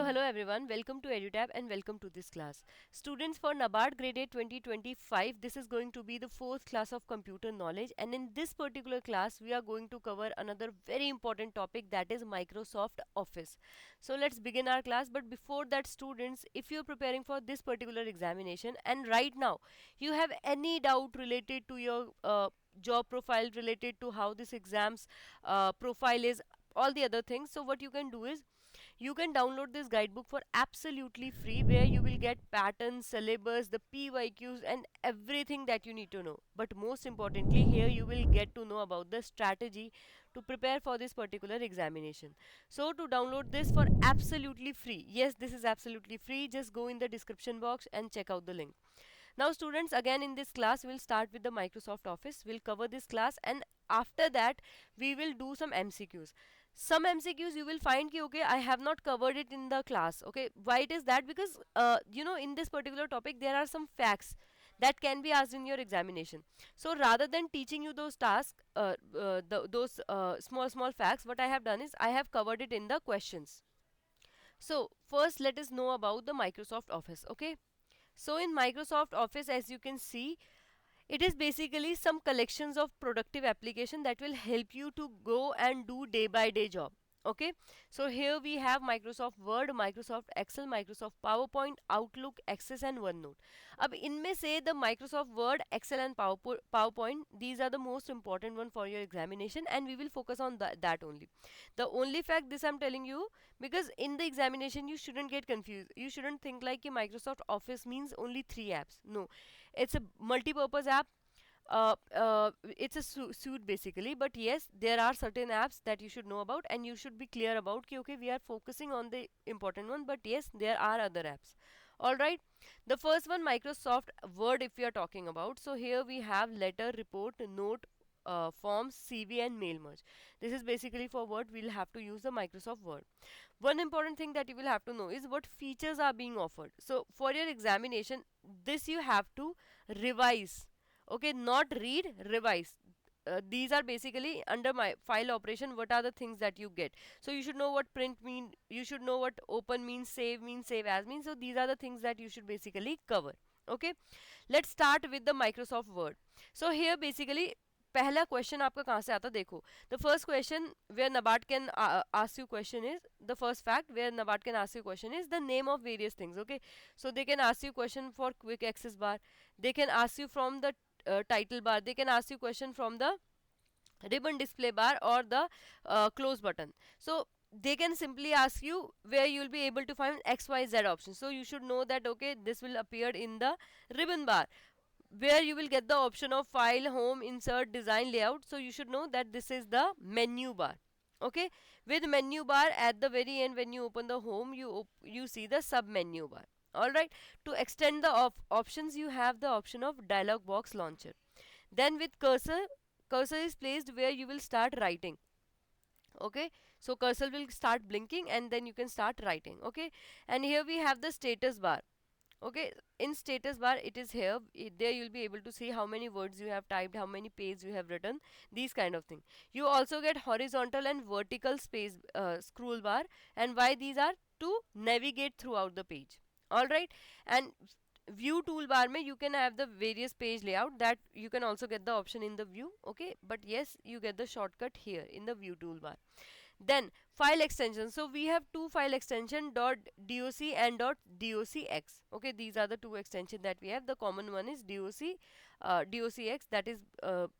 hello everyone, welcome to EduTab and welcome to this class. Students, for NABARD Grade A 2025, this is going to be the fourth class of computer knowledge, and in this particular class we are going to cover another very important topic, that is Microsoft Office. So let's begin our class. But before that, students, if you're preparing for this particular examination and right now you have any doubt related to your job profile, related to how this exams profile is, all the other things, so what you can do is you can download this guidebook for absolutely free, where you will get patterns, syllabus, the PYQs, and everything that you need to know. But most importantly, here you will get to know about the strategy to prepare for this particular examination. So, to download this for absolutely free, yes, this is absolutely free, just go in the description box and check out the link. Now, students, again in this class, we'll start with the Microsoft Office. We'll cover this class, and after that, we will do some MCQs. Some MCQs you will find ki okay, I have not covered it in the class. Okay, why it is that? Because in this particular topic there are some facts that can be asked in your examination. So rather than teaching you those tasks, those small facts, what I have done is I have covered it in the questions. So first, let us know about the Microsoft Office. Okay, so in Microsoft Office, as you can see, it is basically some collections of productive application that will help you to go and do day by day job. Okay, so here we have Microsoft Word, Microsoft Excel, Microsoft PowerPoint, Outlook, Access, and OneNote. अब इनमें से the Microsoft Word, Excel, and PowerPoint, these are the most important one for your examination, and we will focus on that only. The only fact this I'm telling you, because in the examination you shouldn't get confused. You shouldn't think like कि Microsoft Office means only three apps. No, it's a multi-purpose app. It's a suite basically, but yes, there are certain apps that you should know about, and you should be clear about कि okay, we are focusing on the important one, but yes, there are other apps. All right, the first one, Microsoft Word, if we are talking about. So here we have letter, report, note, forms, CV, and mail merge. This is basically for Word. We'll have to use the Microsoft Word. One important thing that you will have to know is what features are being offered. So for your examination, this you have to revise. Okay, not read, revise. These are basically under my file operation, what are the things that you get. So you should know what print mean, you should know what open means, save as means. So these are the things that you should basically cover. Okay, let's start with the Microsoft Word. So here basically पहला question आपका कहाँ से आता देखो. The first question where NABARD can ask you question is, the first fact where NABARD can ask you question is the name of various things. Okay, so they can ask you question for quick access bar, they can ask you from the title bar, they can ask you question from the ribbon display bar or the close button. So they can simply ask you where you will be able to find XYZ option. So you should know that okay, this will appear in the ribbon bar, where you will get the option of file, home, insert, design, layout. So you should know that this is the menu bar. Okay, with menu bar at the very end, when you open the home, you see the sub menu bar. All right, to extend the options, you have the option of dialog box launcher. Then with cursor is placed where you will start writing. Okay, so cursor will start blinking and then you can start writing. Okay, and here we have the status bar. Okay, in status bar it is here, there you'll be able to see how many words you have typed, how many pages you have written, these kind of thing. You also get horizontal and vertical space scroll bar, and why these are? To navigate throughout the page. All right, and view toolbar mein you can have the various page layout, that you can also get the option in the view. Okay, but yes, you get the shortcut here in the view toolbar. Then file extension, so we have two file extension, .doc and .docx. Okay, these are the two extension that we have. The common one is docx, that is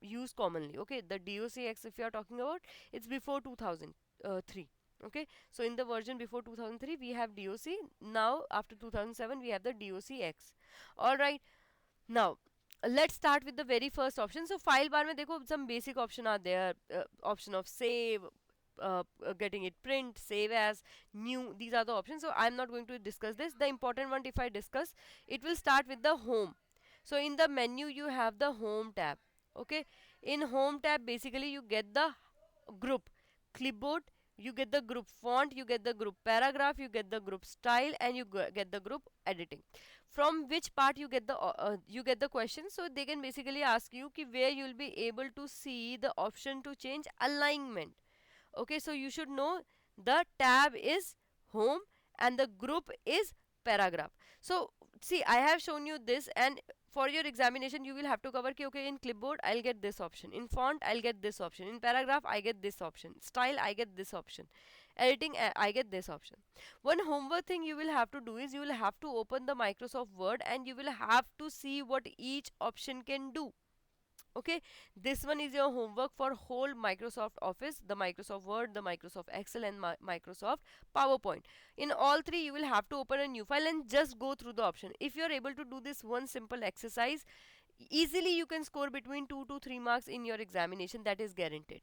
used commonly. Okay, the docx, if you are talking about, it's before 2003. Okay, so in the version before 2003 we have doc. Now after 2007 we have the docx. All right, now let's start with the very first option. So file bar mein dekho, some basic option are there, option of save, getting it print, save as, new, these are the options. So I'm not going to discuss this. The important one, if I discuss, it will start with the home. So in the menu you have the home tab. Okay, in home tab basically you get the group clipboard, you get the group font, you get the group paragraph, you get the group style, and you get the group editing. From which part you get the question. So they can basically ask you ki where you will be able to see the option to change alignment. Okay, so you should know the tab is home and the group is paragraph. So see, I have shown you this, and for your examination you will have to cover, okay, in clipboard I'll get this option, in font I'll get this option, in paragraph I get this option, style I get this option, editing I get this option. One homework thing you will have to do is you will have to open the Microsoft Word and you will have to see what each option can do. Okay, this one is your homework for whole Microsoft Office, the Microsoft Word, the Microsoft Excel, and Microsoft PowerPoint. In all three you will have to open a new file and just go through the option. If you are able to do this one simple exercise, easily you can score between 2 to 3 marks in your examination, that is guaranteed.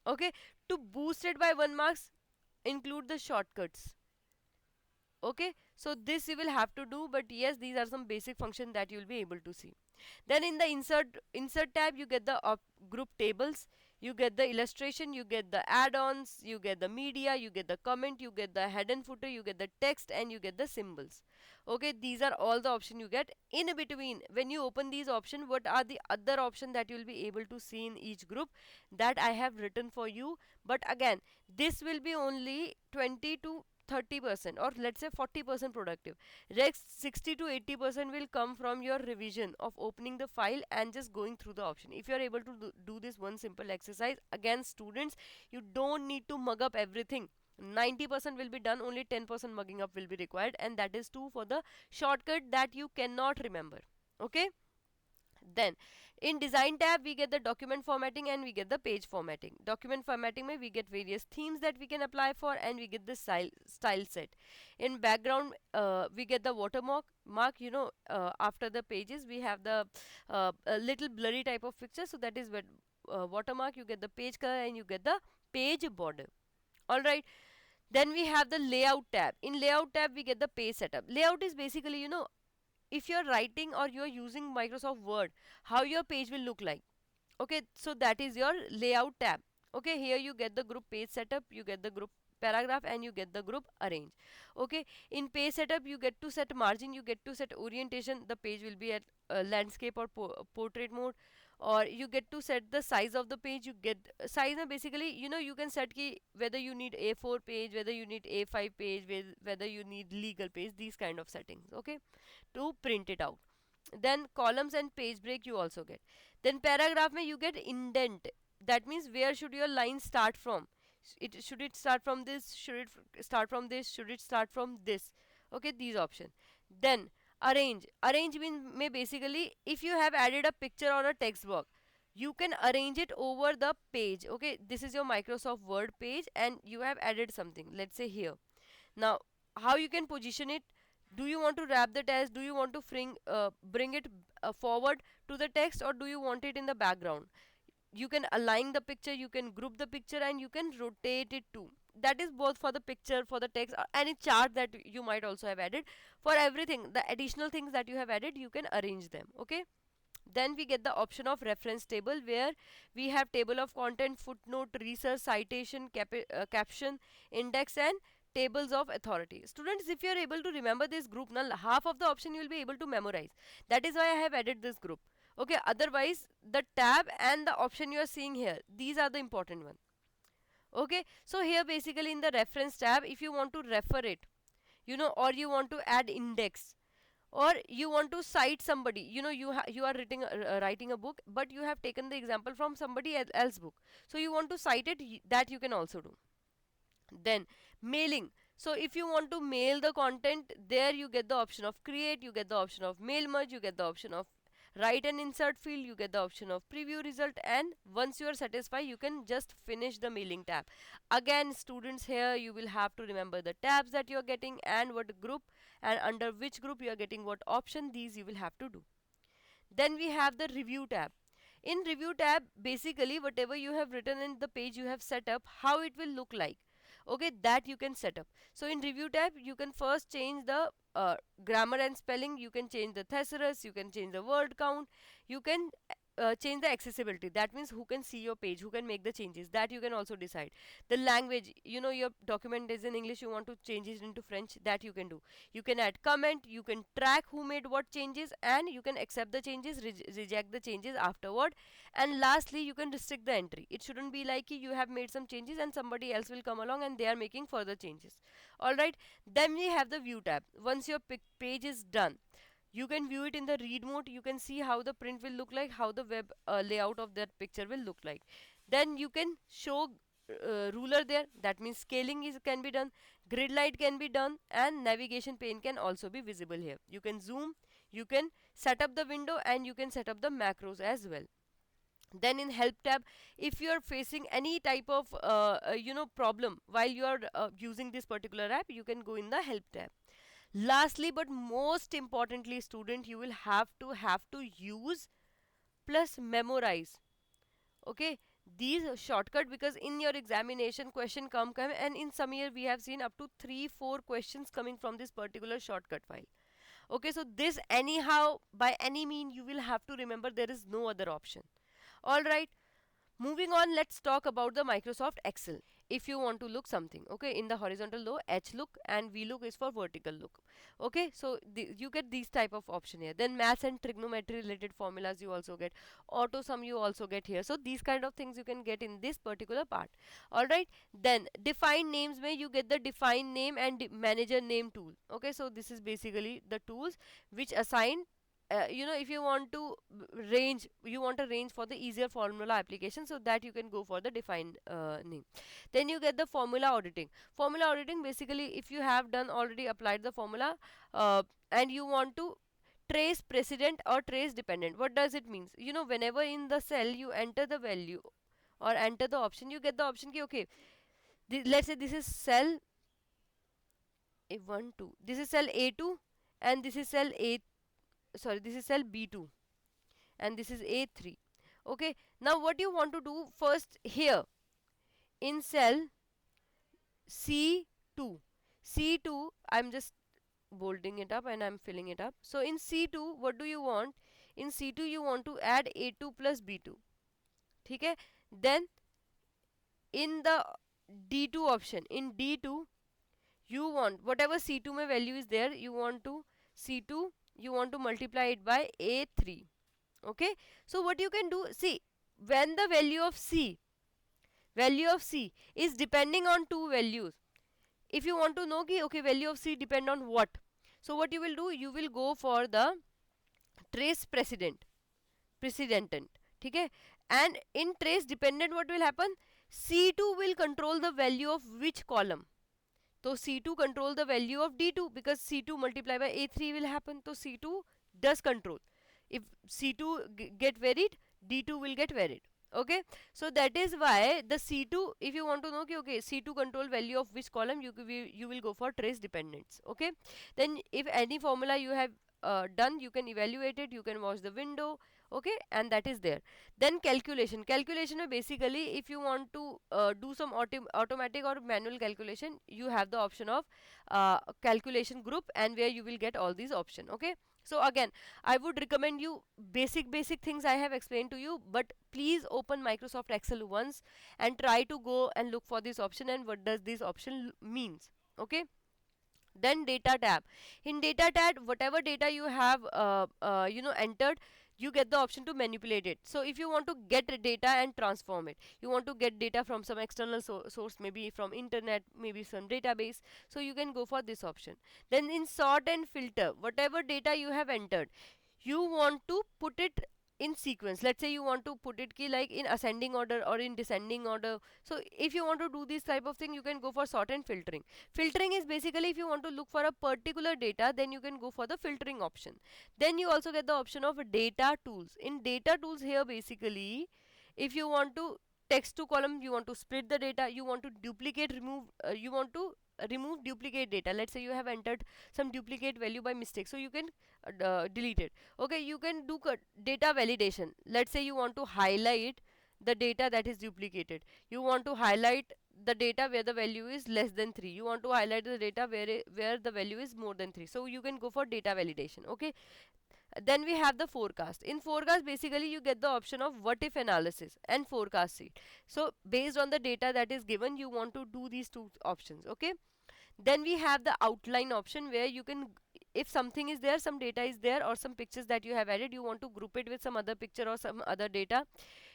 Okay, to boost it by 1 marks, include the shortcuts. Okay, so this you will have to do, but yes, these are some basic functions that you will be able to see. Then in the insert tab you get the group tables, you get the illustration, you get the add-ons, you get the media, you get the comment, you get the head and footer, you get the text, and you get the symbols. Okay, these are all the options you get. In between, when you open these options, what are the other options that you will be able to see in each group, that I have written for you. But again, this will be only 20 to 30%, or let's say 40% productive. Rest 60 to 80% will come from your revision of opening the file and just going through the option. If you are able to do this one simple exercise, again students, you don't need to mug up everything. 90% will be done, only 10% mugging up will be required, and that is too for the shortcut that you cannot remember. Okay, then in design tab we get the document formatting and we get the page formatting. Document formatting mein we get various themes that we can apply for, and we get the style set. In background we get the watermark mark, after the pages we have the a little blurry type of picture, so that is what watermark. You get the page color and you get the page border. All right, then we have the layout tab. In layout tab we get the page setup. Layout is basically, if you're writing or you're using Microsoft Word, how your page will look like. Okay, so that is your layout tab. Okay, here you get the group page setup, you get the group paragraph, and you get the group arrange. Okay, in page setup you get to set margin, you get to set orientation, the page will be at landscape or portrait mode, or you get to set the size of the page. You get size basically, you can set ki whether you need A4 page, whether you need A5 page, whether you need legal page, these kind of settings. Okay, to print it out. Then columns and page break you also get. Then paragraph mein you get indent, that means where should your line start from. Should it start from this, should it start from this, should it start from this. Okay, these options. Then arrange mean may basically, if you have added a picture or a text box, you can arrange it over the page. Okay, this is your Microsoft Word page and you have added something, let's say here. Now how you can position it, do you want to wrap the text, do you want to bring it forward to the text, or do you want it in the background. You can align the picture, you can group the picture, and you can rotate it too. That is both for the picture, for the text, or any chart that you might also have added. For everything, the additional things that you have added, you can arrange them. Okay, then we get the option of reference table, where we have table of content, footnote, research, citation, caption, index, and tables of authority. Students, if you are able to remember this group, now half of the option you will be able to memorize. That is why I have added this group. Okay, otherwise the tab and the option you are seeing here, these are the important one. Okay, so here basically in the reference tab, if you want to refer it, or you want to add index, or you want to cite somebody, you are writing a book, but you have taken the example from somebody else book, so you want to cite it, that you can also do. Then mailing, so if you want to mail the content, there you get the option of create, you get the option of mail merge, you get the option of write and insert field, you get the option of preview result, and once you are satisfied you can just finish the mailing tab. Again students, here you will have to remember the tabs that you are getting and what group, and under which group you are getting what option, these you will have to do. Then we have the review tab. In review tab, basically whatever you have written in the page you have set up, how it will look like. Okay, that you can set up. So in review tab you can first change the grammar and spelling, you can change the thesaurus, you can change the word count, you can change the accessibility, that means who can see your page, who can make the changes, that you can also decide. The language, you know, your document is in English, you want to change it into French, that you can do. You can add comment, you can track who made what changes, and you can accept the changes, reject the changes afterward. And lastly, you can restrict the entry. It shouldn't be like you have made some changes and somebody else will come along and they are making further changes. All right, then we have the view tab. Once your page is done, you can view it in the read mode. You can see how the print will look like, how the web layout of that picture will look like. Then you can show ruler there, that means scaling is can be done, grid light can be done, and navigation pane can also be visible here. You can zoom, you can set up the window, and you can set up the macros as well. Then in help tab, if you are facing any type of problem while you are using this particular app, you can go in the help tab. Lastly but most importantly, student, you will have to use plus memorize. Okay, these shortcut, because in your examination question come and in some year we have seen up to 3 4 questions coming from this particular shortcut file. Okay, so this anyhow by any mean you will have to remember, there is no other option. All right, moving on, let's talk about the Microsoft Excel. If you want to look something, okay, in the horizontal look, H look, and V look is for vertical look. Okay, so you get these type of option here. Then maths and trigonometry related formulas you also get. Auto sum you also get here. So these kind of things you can get in this particular part. All right. Then define names, where you get the define name and manager name tool. Okay, so this is basically the tools which assign, if you want to range, you want a range for the easier formula application, so that you can go for the defined name. Then you get the formula auditing. Formula auditing, basically if you have done already applied the formula, and you want to trace precedent or trace dependent. What does it means? You know, whenever in the cell you enter the value or enter the option, you get the option ki, okay, let's say this is cell A1 2, this is cell A2, and this is cell A, sorry, this is cell B2, and this is A3. Okay, now what you want to do first here in cell C2, C2, I'm just bolding it up and I'm filling it up. So in C2, what do you want? In C2 you want to add A2 plus B2. Okay, then in the D2 option, in D2 you want whatever C2 mein value is there, you want to C2, you want to multiply it by A3. Okay, so what you can do, see, when the value of C is depending on two values, if you want to know ki, okay, value of C depend on what, so what you will do, you will go for the trace precedent. Okay, and in trace dependent what will happen, C2 will control the value of which column. So C2 control the value of D2, because C2 multiply by A3 will happen. So C2 does control. If C2 get varied, D2 will get varied. Okay, so that is why the C2, if you want to know, okay, C2 control value of which column, you will go for trace dependence. Okay, then if any formula you have done, you can evaluate it, you can watch the window. Okay, and that is there. Then calculation basically if you want to do some automatic or manual calculation, you have the option of calculation group, and where you will get all these options. Okay, so again, I would recommend you basic things I have explained to you, but please open Microsoft Excel once and try to go and look for this option and what does this option means. Okay, then data tab. In data tab, whatever data you have entered, you get the option to manipulate it. So if you want to get data and transform it, you want to get data from some external source, maybe from internet, maybe some database, so you can go for this option. Then in sort and filter, whatever data you have entered, you want to put it in sequence. Let's say you want to put it ki like in ascending order or in descending order. So if you want to do this type of thing, you can go for sort and filtering. Filtering is basically if you want to look for a particular data, then you can go for the filtering option. Then you also get the option of data tools. In data tools here, basically if you want to text to column, you want to split the data, you want to duplicate remove, you want to remove duplicate data. Let's say you have entered some duplicate value by mistake, so you can delete it. Okay, you can do data validation. Let's say you want to highlight the data that is duplicated, you want to highlight the data where the value is less than 3, you want to highlight the data where the value is more than 3, so you can go for data validation. Okay, Then we have the forecast. In forecast, basically you get the option of what if analysis and forecast sheet. So based on the data that is given, you want to do these two options. Okay, then we have the outline option, where you can, if something is there, some data is there or some pictures that you have added, you want to group it with some other picture or some other data,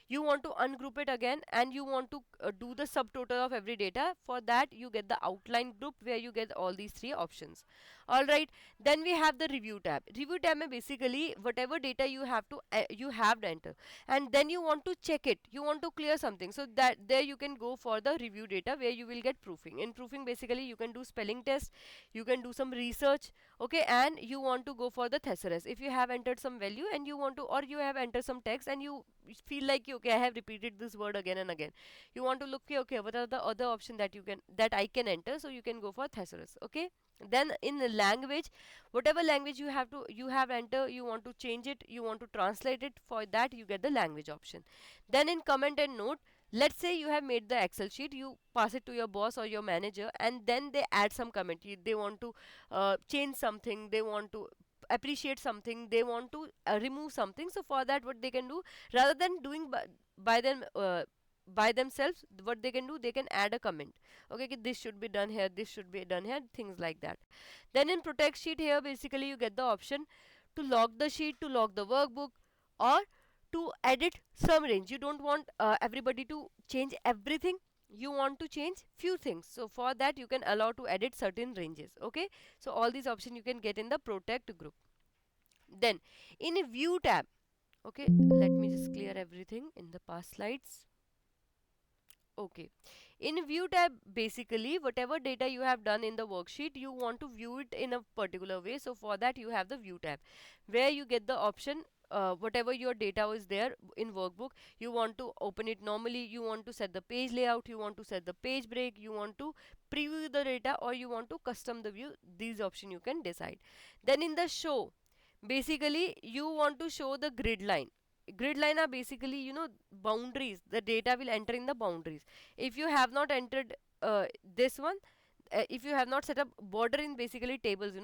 you want to ungroup it again, and you want to do the subtotal of every data. For that you get the outline group, where you get all these three options. All right, then we have the review tab. Review tab mein basically whatever data you have to you have to enter, and then you want to check it, you want to clear something, so that there you can go for the review data, where you will get proofing. In proofing, basically you can do spelling test, you can do some research. Okay, and you want to go for the thesaurus. If you have entered some value and you want to, or you have entered some text and you feel like, okay, I have repeated this word again and again, you want to look, okay, what are the other option that you can, that I can enter, so you can go for thesaurus. Okay, then in the language, whatever language you have to, you have enter, you want to change it, you want to translate it, for that you get the language option. Then in comment and note, let's say you have made the excel sheet, you pass it to your boss or your manager, and then they add some comment. They want to change something, they want to appreciate something, they want to remove something. So for that, what they can do, rather than doing by them by themselves, what they can do, they can add a comment. Okay, ki this should be done here, this should be done here, things like that. Then in protect sheet, here basically you get the option to lock the sheet, to lock the workbook, or to edit some range. You don't want everybody to change everything, you want to change few things, so for that you can allow to edit certain ranges. Okay, so all these options you can get in the protect group. Then in a view tab, okay, let me just clear everything in the past slides. Okay, in view tab, basically whatever data you have done in the worksheet, you want to view it in a particular way. So for that you have the view tab, where you get the option, whatever your data is there in workbook, you want to open it normally, you want to set the page layout, you want to set the page break, you want to preview the data, or you want to custom the view. These option you can decide. Then in the show, basically you want to show the grid line. Grid line are basically, boundaries, the data will enter in the boundaries. If you have not entered this one, if you have not set up border in basically tables,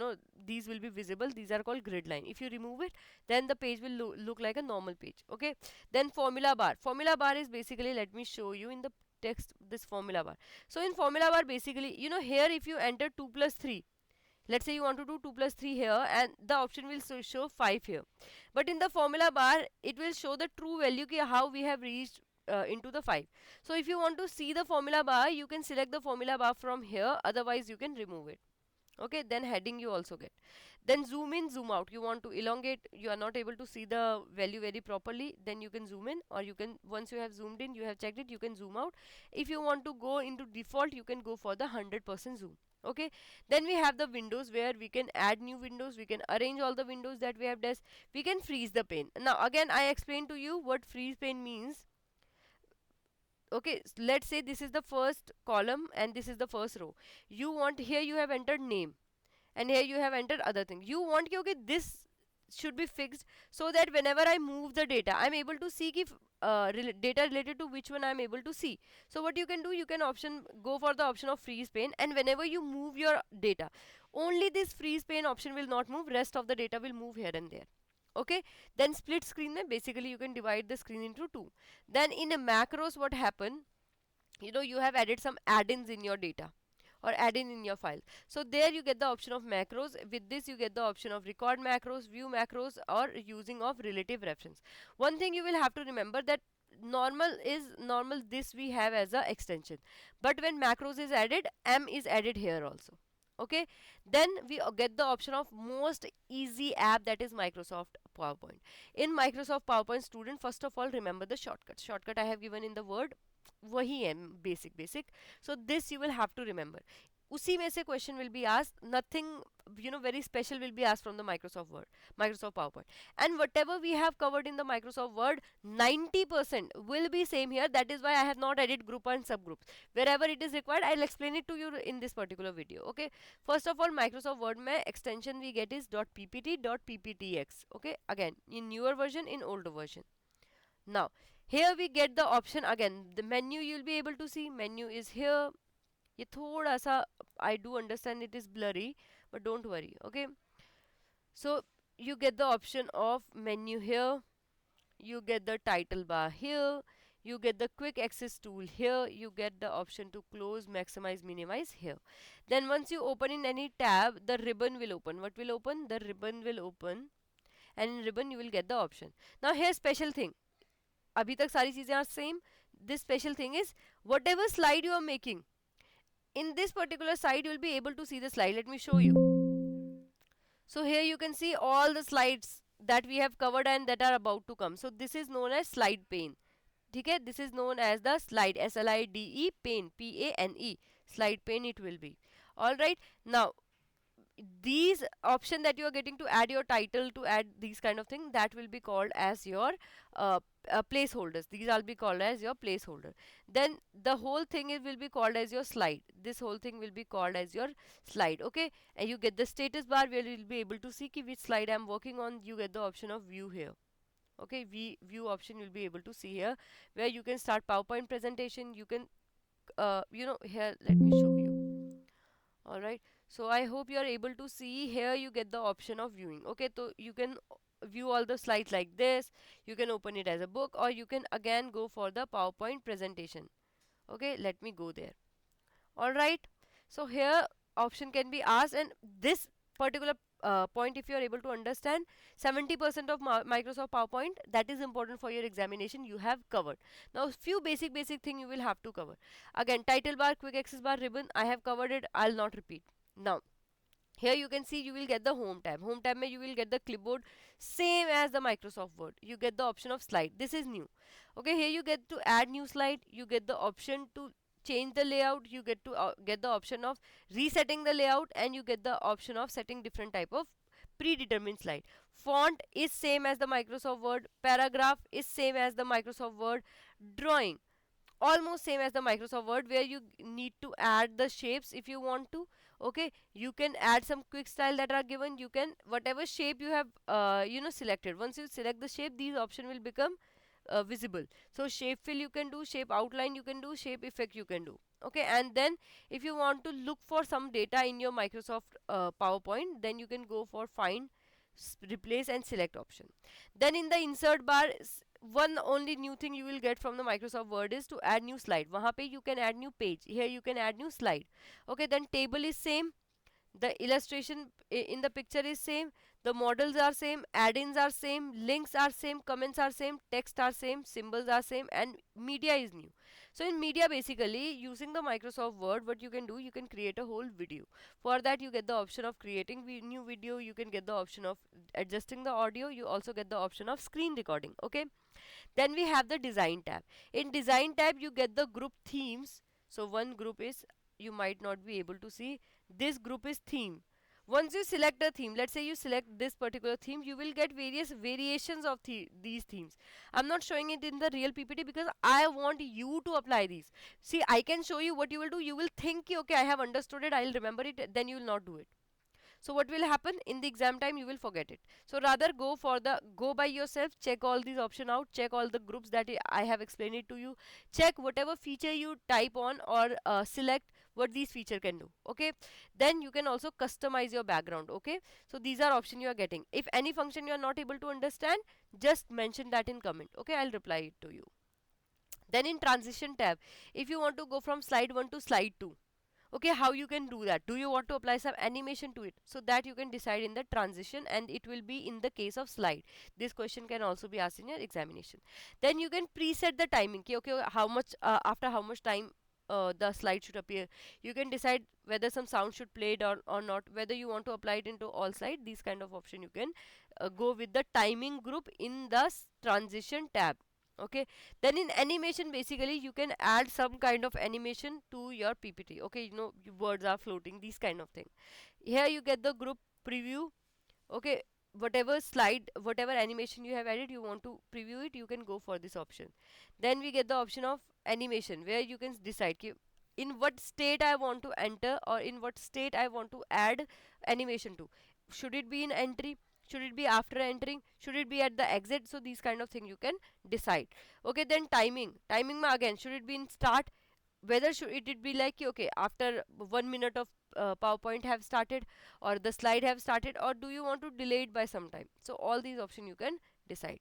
these will be visible, these are called grid line. If you remove it, then the page will look like a normal page. Okay, then formula bar. Formula bar is basically, let me show you in the text, this formula bar. So in formula bar, basically, here if you enter 2 plus 3, let's say you want to do 2 plus 3 here, and the option will show 5 here, but in the formula bar it will show the true value ki how we have reached into the 5. So if you want to see the formula bar, you can select the formula bar from here, otherwise you can remove it. Okay, then heading you also get. Then zoom in, zoom out, you want to elongate, you are not able to see the value very properly, then you can zoom in, or you can, once you have zoomed in, you have checked it, you can zoom out. If you want to go into default, you can go for the 100% zoom. Okay, then we have the windows, where we can add new windows, we can arrange all the windows that we have done, we can freeze the pane. Now again, I explained to you what freeze pane means. Okay, let's say this is the first column and this is the first row. You want, here you have entered name, and here you have entered other thing. You want, okay, this should be fixed, so that whenever I move the data, I'm able to see if data related to which one I'm able to see. So what you can do, you can go for the option of freeze pane, and whenever you move your data, only this freeze pane option will not move, rest of the data will move here and there. Okay, then split screen mein, basically you can divide the screen into two. Then in a macros, what happen, you have added some add-ins in your data, or add in your file. So there you get the option of macros. With this you get the option of record macros, view macros, or using of relative reference. One thing you will have to remember, that normal is normal, this we have as a extension, but when macros is added, m is added here also. Okay, then we get the option of most easy app, that is Microsoft PowerPoint. In Microsoft PowerPoint, student, first of all, remember the shortcut I have given in the word, वही है basic. So this you will have to remember. उसी में से question will be asked, nothing very special will be asked from the Microsoft PowerPoint, and whatever we have covered in the Microsoft Word, 90% will be same here. That is why I have not added group and subgroups. Wherever it is required, I'll explain it to you in this particular video. Okay, first of all, Microsoft Word में extension we get is .ppt, .pptx. Okay, again in newer version, in older version. Now here we get the option, again the menu you'll be able to see, menu is here. ये थोड़ा सा I do understand it is blurry, but don't worry. Okay, so you get the option of menu here, you get the title bar here, you get the quick access tool here, you get the option to close, maximize, minimize here. Then once you open in any tab, the ribbon will open. What will open? The ribbon will open, and in ribbon you will get the option. Now here special thing, अभी तक सारी चीजें are same. This special thing is whatever slide you are making, in this particular side you will be able to see the slide. Let me show you. So here you can see all the slides that we have covered and that are about to come. So this is known as slide pane. Okay, this is known as the slide, SLIDE pane, PANE, slide pane it will be. Alright, now these option that you are getting to add your title, to add these kind of thing, that will be called as your placeholders. These will be called as your placeholder. Then the whole thing will be called as your slide. This whole thing will be called as your slide. Okay, and you get the status bar where you will be able to see which slide I am working on. You get the option of view here. Okay, view option you'll be able to see here, where you can start PowerPoint presentation. You can here, let me show you. All right, so I hope you are able to see. Here you get the option of viewing. Okay, so you can view all the slides like this. You can open it as a book, or you can again go for the PowerPoint presentation. Okay, let me go there. All right, so here option can be asked, and this particular point, if you are able to understand, 70% of Microsoft PowerPoint that is important for your examination you have covered. Now few basic thing you will have to cover. Again, title bar, quick access bar, ribbon, I have covered it, I'll not repeat. Now here you can see you will get the home tab. Home tab mein you will get the clipboard, same as the Microsoft Word. You get the option of slide. This is new. Okay, here you get to add new slide. You get the option to change the layout. You get to get the option of resetting the layout, and you get the option of setting different type of predetermined slide. Font is same as the Microsoft Word. Paragraph is same as the Microsoft Word. Drawing almost same as the Microsoft Word, where you need to add the shapes if you want to. Okay, you can add some quick style that are given. You can, whatever shape you have selected, once you select the shape, these option will become visible. So shape fill you can do, shape outline you can do, shape effect you can do. Okay, and then if you want to look for some data in your Microsoft PowerPoint, then you can go for find, replace and select option. Then in the insert bar, one only new thing you will get from the Microsoft Word is to add new slide. Wahan pe you can add new page, here you can add new slide. Okay, then table is same, the illustration in the picture is same, the models are same, add-ins are same, links are same, comments are same, text are same, symbols are same, and media is new. So in media, basically using the Microsoft Word, what you can do, you can create a whole video. For that you get the option of creating new video, you can get the option of adjusting the audio, you also get the option of screen recording. Okay, then we have the design tab. In design tab you get the group themes. So one group is, you might not be able to see, this group is theme. Once you select a theme, let's say you select this particular theme, you will get various variations of these themes. I'm not showing it in the real PPT because I want you to apply these. See, I can show you what you will do. You will think, okay, I have understood it, I'll remember it, then you will not do it. So what will happen in the exam time, you will forget it. So rather go by yourself, check all these option out, check all the groups that I have explained it to you, check whatever feature you type on or select what these feature can do. Okay, then you can also customize your background. Okay, so these are option you are getting. If any function you are not able to understand, just mention that in comment. Okay, I'll reply it to you. Then in transition tab, if you want to go from slide 1 to slide 2, okay, how you can do that? Do you want to apply some animation to it? So that you can decide in the transition, and it will be in the case of slide. This question can also be asked in your examination. Then you can preset the timing. Okay, how much after how much time the slide should appear. You can decide whether some sound should play it or not, whether you want to apply it into all slide. These kind of option you can go with the timing group in the transition tab. Okay, then in animation, basically you can add some kind of animation to your PPT. Okay, words are floating, these kind of thing. Here you get the group preview. Okay, whatever slide, whatever animation you have added, you want to preview it, you can go for this option. Then we get the option of animation, where you can decide in what state I want to enter, or in what state I want to add animation to. Should it be in entry, should it be after entering, should it be at the exit? So these kind of thing you can decide. Okay, then timing ma again, should it be in start, whether should it be like, okay, after 1 minute of PowerPoint have started, or the slide have started, or do you want to delay it by some time? So all these options you can decide.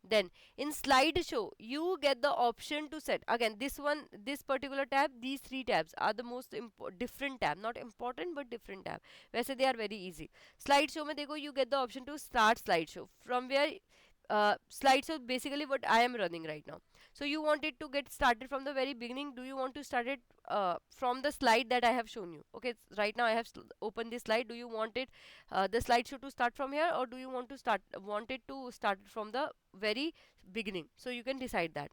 Then in slideshow you get the option to set, again this one, this particular tab, these three tabs are the most different tab, not important but different tab. वैसे they are very easy. Slideshow में देखो, you get the option to start slideshow, from where slideshow basically what I am running right now. So you want it to get started from the very beginning, do you want to start it from the slide that I have shown you? Okay, right now I have opened this slide, do you want it the slideshow to start from here, or do you want it to start from the very beginning? So you can decide that.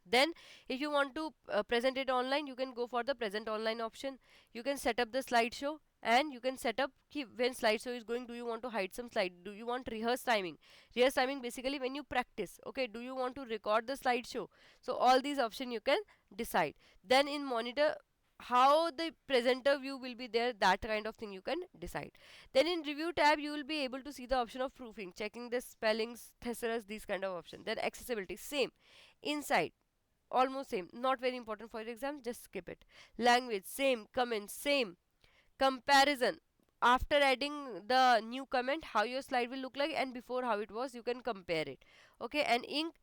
Then if you want to present it online, you can go for the present online option. You can set up the slideshow, and you can set up when slideshow is going, do you want to hide some slide, do you want rehearse timing? Rehearse timing basically when you practice. Okay, do you want to record the slideshow? So all these options you can decide. Then in monitor, how the presenter view will be there, that kind of thing you can decide. Then in review tab you will be able to see the option of proofing, checking the spellings, thesaurus, these kind of option. Then accessibility, same. Inside, almost same, not very important for your exam, just skip it. Language, same. Comments, same. Comparison, after adding the new comment, how your slide will look like, and before how it was, you can compare it. Okay, and ink,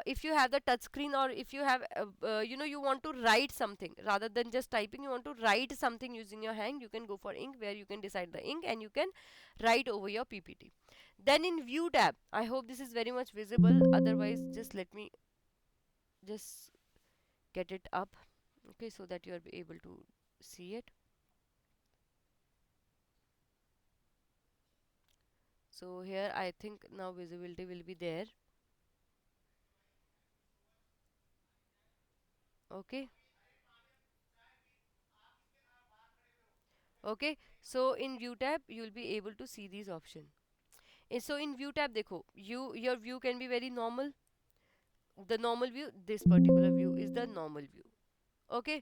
if you have the touch screen, or if you have you want to write something rather than just typing, you want to write something using your hand, you can go for ink, where you can decide the ink and you can write over your PPT. Then in view tab, I hope this is very much visible, otherwise just let me just get it up, okay, so that you are able to see it. So here I think now visibility will be there. Okay, okay, so in view tab you will be able to see these options. So in view tab देखो, your view can be very normal, the normal view, this particular view is the normal view. Okay,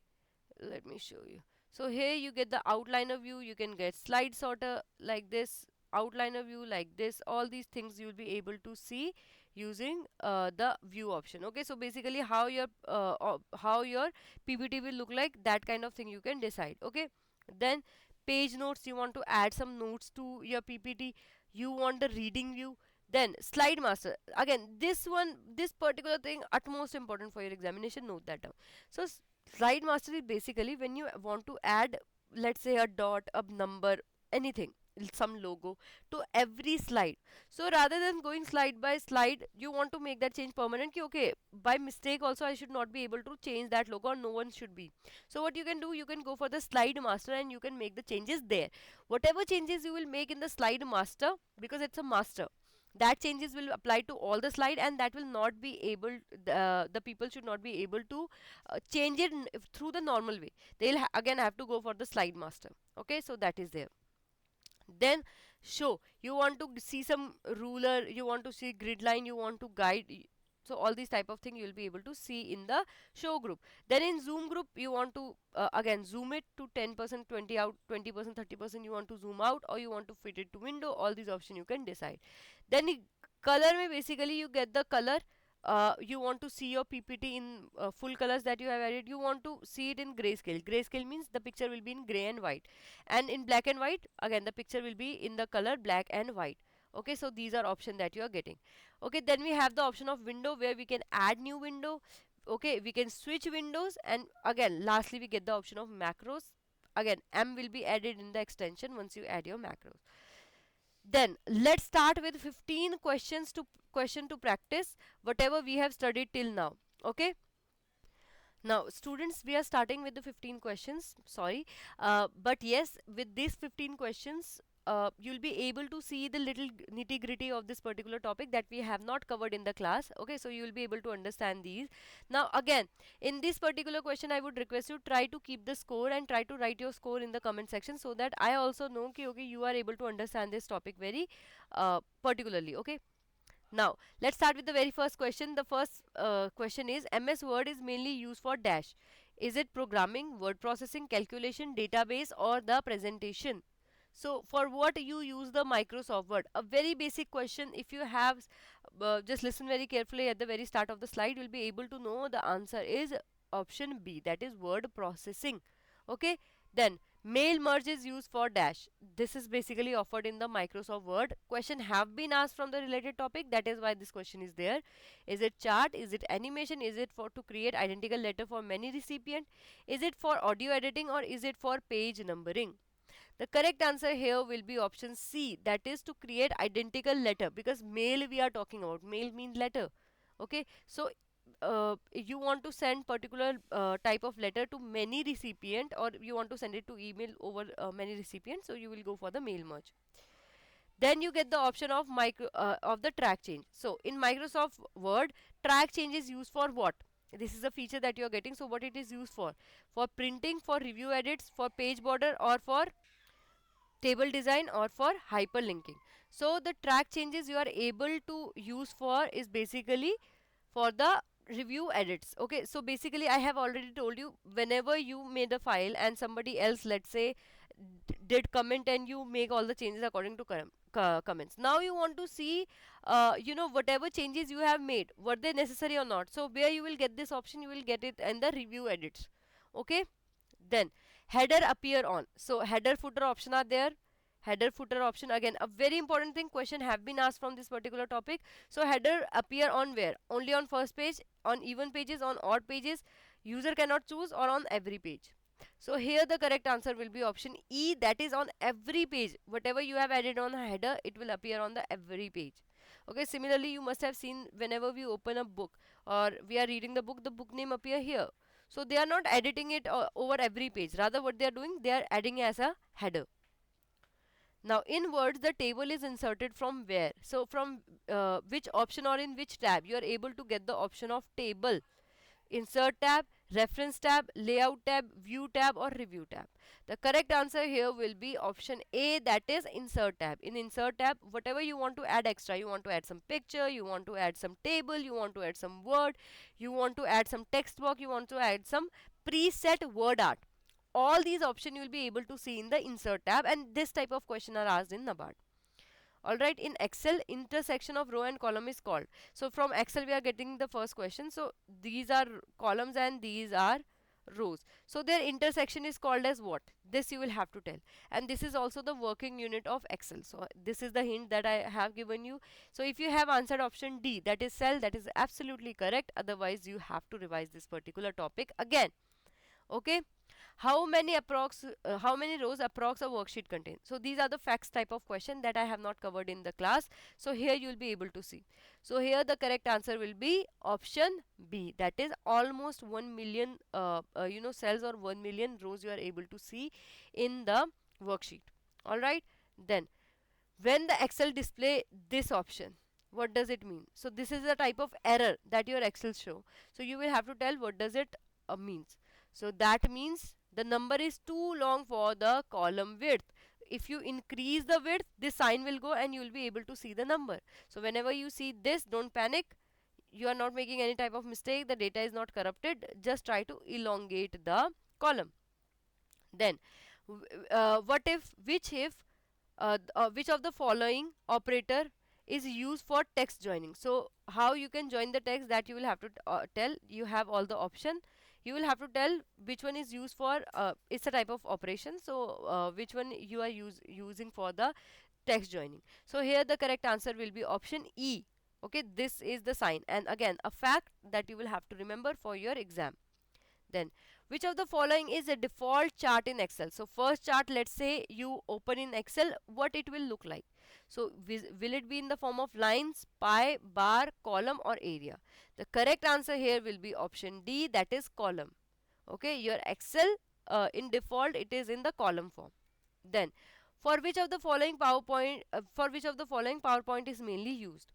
let me show you. So here you get the outliner view, you can get slide sorter like this, outliner view like this, all these things you will be able to see using the view option. Okay, so basically how your PPT will look like, that kind of thing you can decide. Okay, then page notes, you want to add some notes to your PPT, you want the reading view. Then slide master, again this one, this particular thing utmost important for your examination, note that down. So slide master is basically when you want to add, let's say a dot, a number, anything, some logo to every slide. So rather than going slide by slide, you want to make that change permanent. Ki, okay, by mistake also I should not be able to change that logo, or no one should be. So what you can do, you can go for the slide master and you can make the changes there. Whatever changes you will make in the slide master, because it's a master, that changes will apply to all the slide, and that will not be able, the people should not be able to change it through the normal way. They'll again have to go for the slide master. Okay, so that is there. Then show, you want to see some ruler, you want to see grid line, you want to guide, so all these type of thing you will be able to see in the show group. Then in zoom group, you want to again zoom it to 10%, 20 out, 20%, 30%, you want to zoom out, or you want to fit it to window, all these options you can decide. Then color mein basically you get the color, you want to see your PPT in full colors that you have added, you want to see it in grayscale. Grayscale means the picture will be in gray and white, and in black and white, again the picture will be in the color black and white. Okay, so these are options that you are getting. Okay, then we have the option of window, where we can add new window. Okay, we can switch windows, and again lastly we get the option of macros. Again M will be added in the extension once you add your macros. Then let's start with 15 question to practice whatever we have studied till now. Okay, now students, we are starting with the 15 questions, sorry, but yes, with these 15 questions you'll be able to see the little nitty gritty of this particular topic that we have not covered in the class. Okay, so you will be able to understand these. Now again, in this particular question I would request you try to keep the score and try to write your score in the comment section, so that I also know ki, okay, you are able to understand this topic very particularly. Okay, now, let's start with the very first question. The first question is, MS Word is mainly used for dash. Is it programming, word processing, calculation, database, or the presentation? So, for what you use the Microsoft Word? A very basic question. If you have, just listen very carefully at the very start of the slide, you'll be able to know the answer is option B, that is word processing. Okay, then Mail merge is used for dash. This is basically offered in the Microsoft Word. Question have been asked from the related topic. That is why this question is there. Is it chart? Is it animation? Is it for to create identical letter for many recipient? Is it for audio editing or is it for page numbering? The correct answer here will be option C, that is to create identical letter, because mail we are talking about. Mail means letter. Okay, so you want to send particular type of letter to many recipient, or you want to send it to email over many recipients, so you will go for the mail merge. Then you get the option of the track change. So in Microsoft Word, track change is used for what? This is a feature that you are getting. So what it is used for printing, for review edits, for page border, or for table design, or for hyperlinking. So the track changes you are able to use for is basically for the review edits. Okay, so basically I have already told you, whenever you made a file and somebody else, let's say, did comment, and you make all the changes according to comments. Now you want to see whatever changes you have made, were they necessary or not. So where you will get this option, you will get it in the review edits. Okay, then header appear on. So header footer option are there. Header footer option, again a very important thing, question have been asked from this particular topic. So header appear on where? Only on first page, on even pages, on odd pages, user cannot choose, or on every page. So here the correct answer will be option E, that is on every page. Whatever you have added on a header, it will appear on the every page. Okay, similarly you must have seen, whenever we open a book or we are reading the book name appear here. So they are not editing it over every page, rather what they are doing, they are adding as a header. Now in words, the table is inserted from where? So from which option or in which tab you are able to get the option of table? Insert tab, reference tab, layout tab, view tab, or review tab. The correct answer here will be option A, that is insert tab. In insert tab, whatever you want to add extra, you want to add some picture, you want to add some table, you want to add some word, you want to add some text box, you want to add some preset word art. All these options you will be able to see in the insert tab, and this type of question are asked in NABARD. Alright, in Excel, intersection of row and column is called. So from Excel we are getting the first question. So these are columns and these are rows. So their intersection is called as what? This you will have to tell. And this is also the working unit of Excel. So this is the hint that I have given you. So if you have answered option D, that is cell, that is absolutely correct. Otherwise you have to revise this particular topic again. Okay, how many rows approx a worksheet contain? So these are the facts type of question that I have not covered in the class. So here you will be able to see. So here the correct answer will be option B, that is almost 1 million cells or 1 million rows you are able to see in the worksheet. All right, then when the Excel display this option, what does it mean? So this is the type of error that your Excel show. So you will have to tell what does it means. So that means the number is too long for the column width. If you increase the width, this sign will go and you will be able to see the number. So whenever you see this, don't panic. You are not making any type of mistake. The data is not corrupted. Just try to elongate the column. Then which of the following operator is used for text joining? So how you can join the text, that you will have to tell. You have all the option. You will have to tell which one is used for, it's a type of operation. So which one you are using for the text joining. So here the correct answer will be option E. Okay, this is the sign, and again a fact that you will have to remember for your exam. Then which of the following is a default chart in Excel? So first chart, let's say you open in Excel, what it will look like? So will it be in the form of lines, pie, bar, column, or area? The correct answer here will be option D, that is column. Okay, your Excel in default it is in the column form. Then for which of the following PowerPoint is mainly used?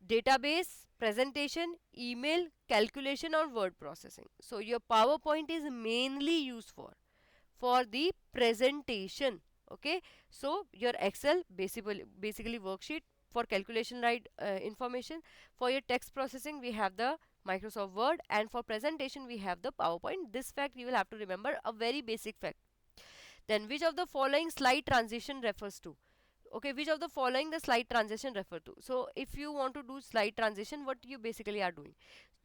Database, presentation, email, calculation, or word processing. So your PowerPoint is mainly used for the presentation. Okay, so your Excel basically worksheet, for calculation, right, information. For your text processing we have the Microsoft Word, and for presentation we have the PowerPoint. This fact you will have to remember, a very basic fact. Then which of the following slide transition refers to? Okay, which of the following the slide transition refer to? So if you want to do slide transition, what you basically are doing,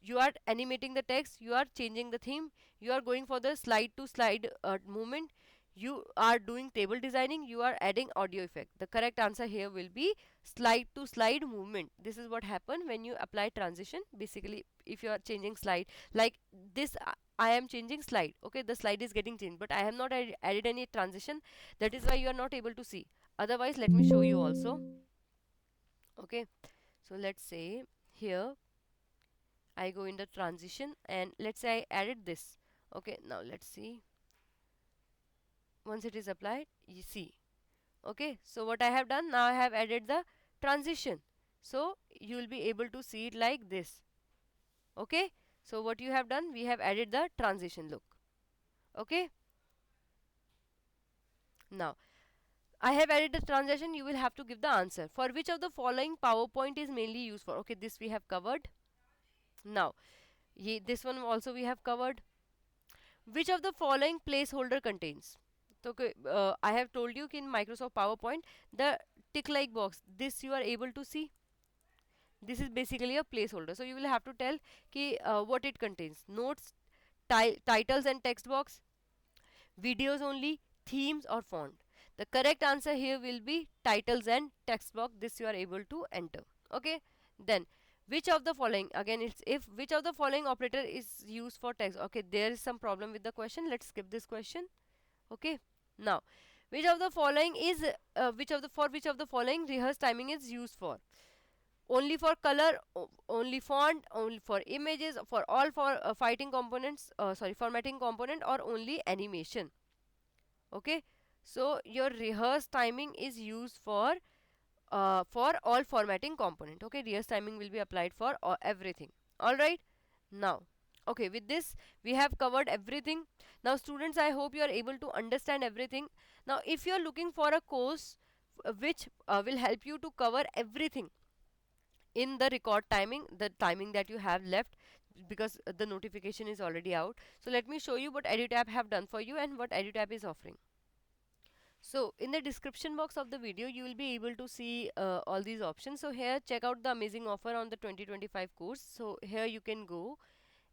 you are animating the text, you are changing the theme, you are going for the slide to slide movement, you are doing table designing, you are adding audio effect. The correct answer here will be slide to slide movement. This is what happen when you apply transition. Basically, if you are changing slide like this, I am changing slide. Okay, the slide is getting changed, but I have not added any transition. That is why you are not able to see. Otherwise, let me show you also. Okay, so let's say here I go in the transition, and let's say I added this. Okay, now let's see. Once it is applied, you see. Okay, so what I have done now, I have added the transition, so you will be able to see it like this. Okay, so what you have done, we have added the transition look. Okay, now I have added the transition. You will have to give the answer. For which of the following PowerPoint is mainly used for? Okay, this we have covered. Now this one also we have covered. Which of the following placeholder contains? So, okay, I have told you in Microsoft PowerPoint, the tick like box, this you are able to see. This is basically a placeholder. So you will have to tell what it contains. Notes, titles and text box, videos only, themes or font. The correct answer here will be titles and text box. This you are able to enter. Okay. Then which of the following, again it's if, which of the following operator is used for text? Okay, there is some problem with the question. Let's skip this question. Okay, now which of the following is which of the following rehearse timing is used for? Only for color, only font, only for images, for all, for fighting components, sorry, formatting component, or only animation. Okay, so your rehearse timing is used for all formatting component. Okay, rehearse timing will be applied for everything. All right, now okay, with this we have covered everything. Now students, I hope you are able to understand everything. Now if you are looking for a course which will help you to cover everything in the record timing, the timing that you have left, because the notification is already out. So let me show you what EduTap have done for you and what EduTap is offering. So in the description box of the video, you will be able to see all these options. So here, check out the amazing offer on the 2025 course. So here you can go,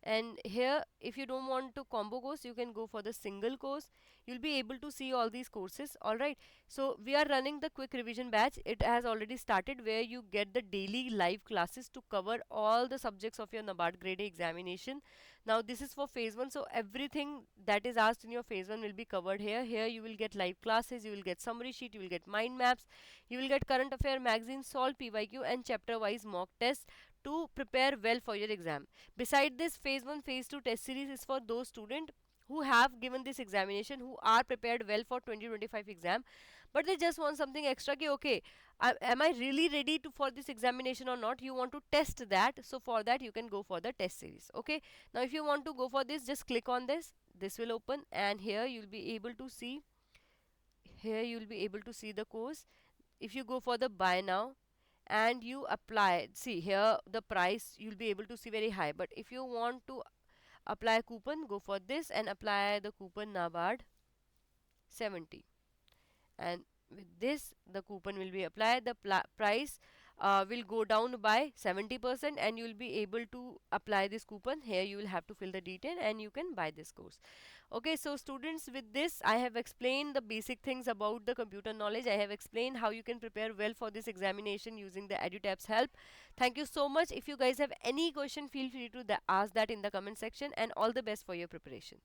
and here if you don't want to combo course, you can go for the single course. You'll be able to see all these courses. All right, so we are running the quick revision batch. It has already started, where you get the daily live classes to cover all the subjects of your NABARD grade A examination. Now this is for phase 1, so everything that is asked in your phase 1 will be covered here. Here you will get live classes, you will get summary sheet, you will get mind maps, you will get current affair magazine, solve PYQ and chapter wise mock tests to prepare well for your exam. Beside this, phase 1 phase 2 test series is for those students who have given this examination, who are prepared well for 2025 exam, but they just want something extra ki okay, am I really ready to for this examination or not? You want to test that, so for that you can go for the test series. Okay, now if you want to go for this, just click on this. This will open, and here you'll be able to see, here you'll be able to see the course. If you go for the buy now and you apply, see here the price you'll be able to see very high, but if you want to apply a coupon, go for this and apply the coupon NABARD 70, and with this the coupon will be applied. The price will go down by 70%, and you will be able to apply this coupon. Here you will have to fill the detail and you can buy this course. Okay, so students, with this I have explained the basic things about the computer knowledge. I have explained how you can prepare well for this examination using the EduTap's help. Thank you so much. If you guys have any question, feel free to ask that in the comment section, and all the best for your preparation.